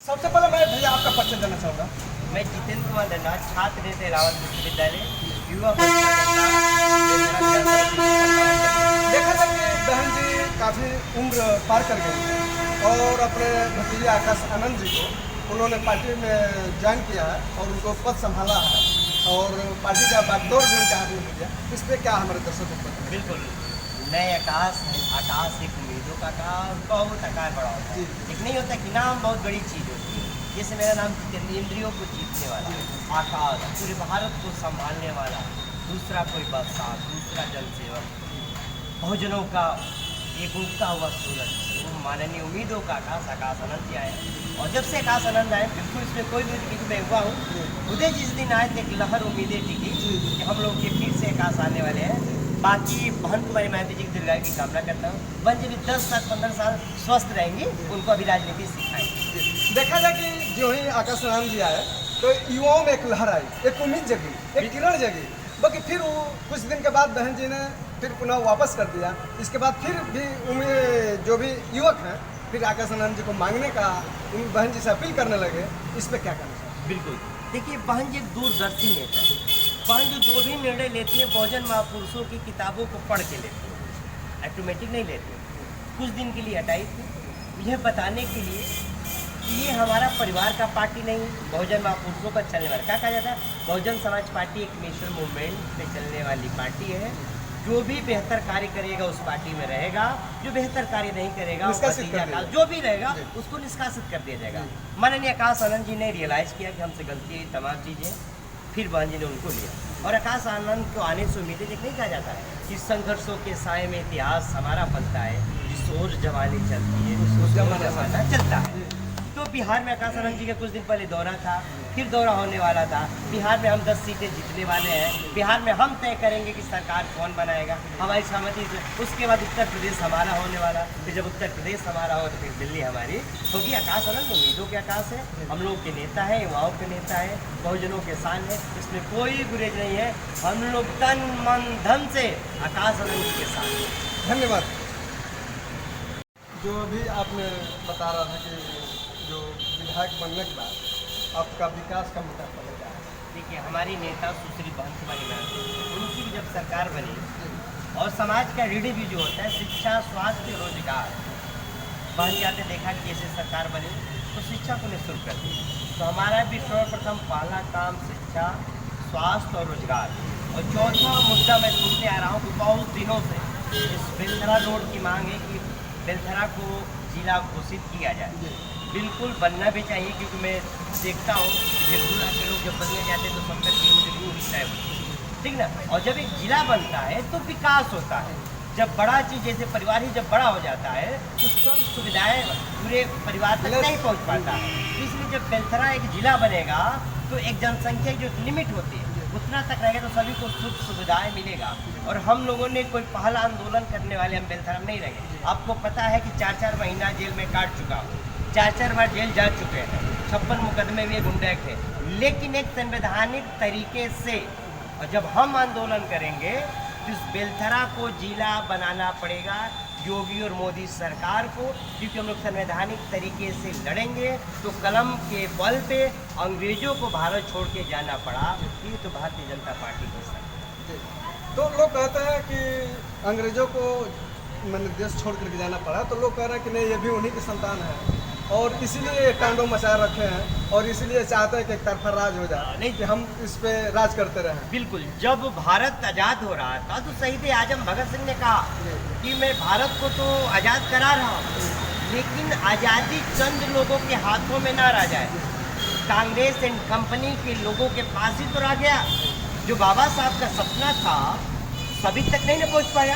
सबसे पहले मैं भैया आपका परिचय देना चाहूँगा। मैं जितेंद्र कुमार धनराज, छात्र नेता रावत विश्वविद्यालय, युवा मोर्चा नेता। देखा था कि बहन जी काफ़ी उम्र पार कर गई और अपने भतीजे आकाश आनंद जी को उन्होंने पार्टी में ज्वाइन किया है और उनको पद संभाला है और पार्टी का बागडोर भी उनके हाथ में हो गया। इस पर क्या हमारे दर्शकों को बताएं? बिल्कुल नए आकाश है। आकाश एक उम्मीदों का आकाश, बहुत आकार बड़ा होता है। एक नहीं होता कि नाम बहुत बड़ी चीज़ होती है। जैसे मेरा नाम इंद्रियों को जीतने वाला, आकाश पूरे भारत को संभालने वाला, दूसरा कोई बादशाह, दूसरा जनसेवक, बहुजनों का एक उगता हुआ सूरज, वो माननीय उम्मीदों का आकाश, आकाश आनंद जी आए। और जब से आकाश आनंद आए, बिल्कुल इसमें कोई भी कि मैं हुआ हूँ, खुदे जिस दिन आए थे एक लहर उम्मीदें टिकी कि हम लोग के फिर से आकाश आने वाले हैं। बाकी बहन कुमारी मायावती जी की दीर्घायु की कामना करता हूँ। बहन जी भी 10 साल 15 साल स्वस्थ रहेंगी, उनको अभी राजनीति सिखाएंगे। देखा जाए कि जो ही आकाश आनंद जी आए तो युवाओं में एक लहर आई, एक उम्मीद जगी, एक किरण जगी। बाकी फिर वो कुछ दिन के बाद बहन जी ने फिर पुनः वापस कर दिया। इसके बाद फिर भी उम्मीद जो भी युवक हैं फिर आकाश आनंद जी को मांगने का उन बहन जी से अपील करने लगे। इस पर क्या करना चाहिए? बिल्कुल देखिए, बहन जी एक दूरदर्शी नेता है। बहन जो भी निर्णय लेती है बहुजन महापुरुषों की किताबों को पढ़ के लेती है, ऑटोमेटिक नहीं लेती। कुछ दिन के लिए हटाई थी यह बताने के लिए कि ये हमारा परिवार का पार्टी नहीं, बहुजन महापुरुषों का चलने वाला, क्या कहा जाता है, बहुजन समाज पार्टी एक नेशनल मूवमेंट में चलने वाली पार्टी है। जो भी बेहतर कार्य करेगा उस पार्टी में रहेगा, जो बेहतर कार्य नहीं करेगा जो भी रहेगा उसको निष्कासित कर दिया जाएगा। माननीय आकाश आनंद जी ने रियलाइज़ किया कि हमसे गलती है तमाम चीज़ें, फिर बहन जी ने उनको लिया। और आकाश आनंद को आने से उम्मीदें नहीं कहा जाता है कि संघर्षों के साए में इतिहास हमारा बनता है, जिस ओर जवानी चलती है उस जमाना चलता है। तो बिहार में आकाश आनंद जी का कुछ दिन पहले दौरा था, फिर दौरा होने वाला था। बिहार में हम 10 सीटें जीतने वाले हैं। बिहार में हम तय करेंगे कि सरकार कौन बनाएगा हमारी सहमति से। उसके बाद उत्तर प्रदेश हमारा होने वाला, फिर जब उत्तर प्रदेश हमारा हो तो फिर दिल्ली हमारी होगी। आकाश आनंद उम्मीदों के आकाश है, हम लोग के नेता है, युवाओं के नेता है, बहुजनों के शान है, इसमें कोई गुरेज नहीं है। हम लोग तन मन धन से आकाश आनंद जी के साथ हैं। धन्यवाद। जो अभी आपने बता रहा था कि जो विधायक बनने के बाद आपका विकास का मुद्दा पड़ेगा। देखिए, हमारी नेता सुश्री बहन कुमारी मायावती, उनकी भी जब सरकार बनी और समाज का रीढ़ भी जो होता है शिक्षा, स्वास्थ्य, रोजगार, बहन जी आते देखा कि जैसे सरकार बनी तो शिक्षा को निःशुल्क कर दी। तो हमारा भी सर्वप्रथम पहला काम शिक्षा, स्वास्थ्य और रोजगार। और चौथा मुद्दा मैं सुनते आ रहा हूँ कि बहुत दिनों से इस बेलथरा रोड की मांग है कि बेलथरा को जिला घोषित किया जाए। बिल्कुल बनना भी चाहिए, क्योंकि मैं देखता हूँ बेगूसराय के लोग जब बदले जाते हैं तो 70 किलोमीटर दूर होता है, ठीक ना। और जब एक जिला बनता है तो विकास होता है। जब बड़ा चीज़ जैसे परिवार ही जब बड़ा हो जाता है तो सब सुविधाएं पूरे परिवार तक नहीं पहुँच पाता है। इसलिए जब बेलथरा एक जिला बनेगा तो एक जनसंख्या जो लिमिट होती है उतना तक रहेगा तो सभी को सुख सुविधाएं मिलेगा। और हम लोगों ने कोई पहला आंदोलन करने वाले हम बेलथरा में नहीं रहेंगे। आपको पता है कि 4-4 महीना जेल में काट चुका हूँ, 4-4 बार जेल जा चुके हैं, 56 मुकदमे में गुंडा थे। लेकिन एक संवैधानिक तरीके से और जब हम आंदोलन करेंगे तो इस बेलथरा को जिला बनाना पड़ेगा योगी और मोदी सरकार को, क्योंकि हम लोग संवैधानिक तरीके से लड़ेंगे। तो कलम के बल पे अंग्रेजों को भारत छोड़ के जाना पड़ा, ये तो भारतीय जनता पार्टी की सरकार। तो लोग कहते हैं कि अंग्रेजों को मैंने देश छोड़ कर जाना पड़ा, तो लोग कह रहे हैं कि नहीं ये भी उन्हीं की संतान है और इसीलिए तांडव मचा रखे हैं और इसीलिए चाहते हैं कि एक तरफा राज हो जाए, नहीं कि हम इस पे राज करते रहें। बिल्कुल, जब भारत आज़ाद हो रहा था तो शहीद आजम भगत सिंह ने कहा कि मैं भारत को तो आज़ाद करा रहा हूँ, लेकिन आज़ादी चंद लोगों के हाथों में ना रह जाए। कांग्रेस एंड कंपनी के लोगों के पास ही तो रह गया। जो बाबा साहब का सपना था सभी तक नहीं न पहुँच पाया।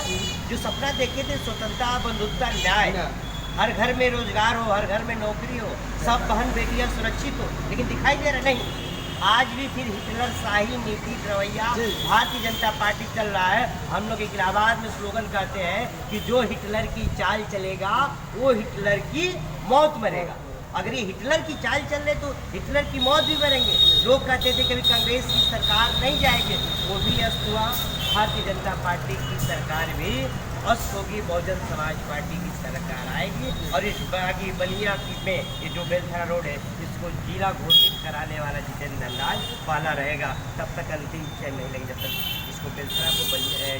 जो सपना देखे थे स्वतंत्रता, बंधुत्व, न्याय, हर घर में रोजगार हो, हर घर में नौकरी हो, सब बहन बेटियां सुरक्षित हो, लेकिन दिखाई दे रहा नहीं। आज भी फिर हिटलर शाही नीति रवैया भारतीय जनता पार्टी चल रहा है। हम लोग इलाहाबाद में स्लोगन कहते हैं कि जो हिटलर की चाल चलेगा वो हिटलर की मौत मरेगा। अगर ये हिटलर की चाल चल रहे तो हिटलर की मौत भी मरेंगे। लोग कहते थे कभी कांग्रेस की सरकार नहीं जाएगी, वो भी अस्त हुआ। भारतीय जनता पार्टी की सरकार भी अस्त होगी, बहुजन समाज पार्टी की सरकार आए। आएगी और इस बागी बलिया में ये जो बेलथरा रोड है इसको जिला घोषित कराने वाला जितेंद्र नंदाल पहला रहेगा। तब तक अंतिम 6 महीने लगेंगे जब तक इसको बेलथरा को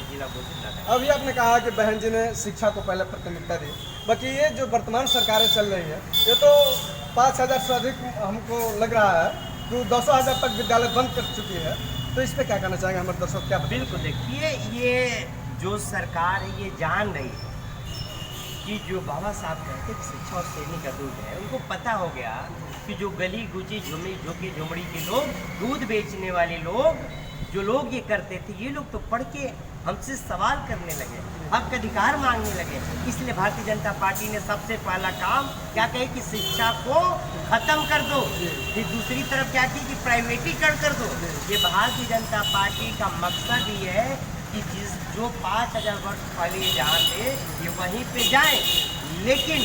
जिला घोषित न करें। अभी आपने कहा कि बहन जी ने शिक्षा को पहले प्राथमिकता दी, बाकी ये जो वर्तमान सरकारें चल रही है ये तो 5,000 से अधिक हमको लग रहा है, तो 200,000 तक विद्यालय बंद कर चुकी है। तो इस पे क्या कहना चाहेंगे हमारे दर्शक, क्या बताएं? बिल्कुल, देखिए ये जो सरकार है ये जान रही है कि जो बाबा साहब कहते कि शिक्षा और सैनिक का दूध है, उनको पता हो गया कि जो गली गुची झुमी झोंके झोमड़ी के लोग, दूध बेचने वाले लोग, जो लोग ये करते थे, ये लोग तो पढ़ के हमसे सवाल करने लगे, हक अधिकार मांगने लगे। इसलिए भारतीय जनता पार्टी ने सबसे पहला काम क्या कहे कि शिक्षा को खत्म कर दो, फिर दूसरी तरफ क्या की कि प्राइवेटीकरण कर दो। ये भारतीय जनता पार्टी का मकसद ये है कि जो 5,000 वर्ष पहले ये जहाँ थे ये वहीं पे जाएं। लेकिन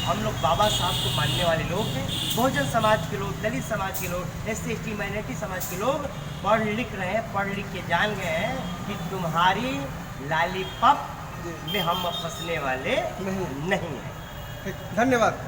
हम लोग बाबा साहब को मानने वाले लोग हैं, बहुजन समाज के लोग, दलित समाज के लोग, SC/ST माइनॉरिटी समाज के लोग पढ़ लिख रहे हैं, पढ़ लिख के जान गए हैं कि तुम्हारी लॉलीपॉप में हम फंसने वाले नहीं हैं। ठीक, धन्यवाद।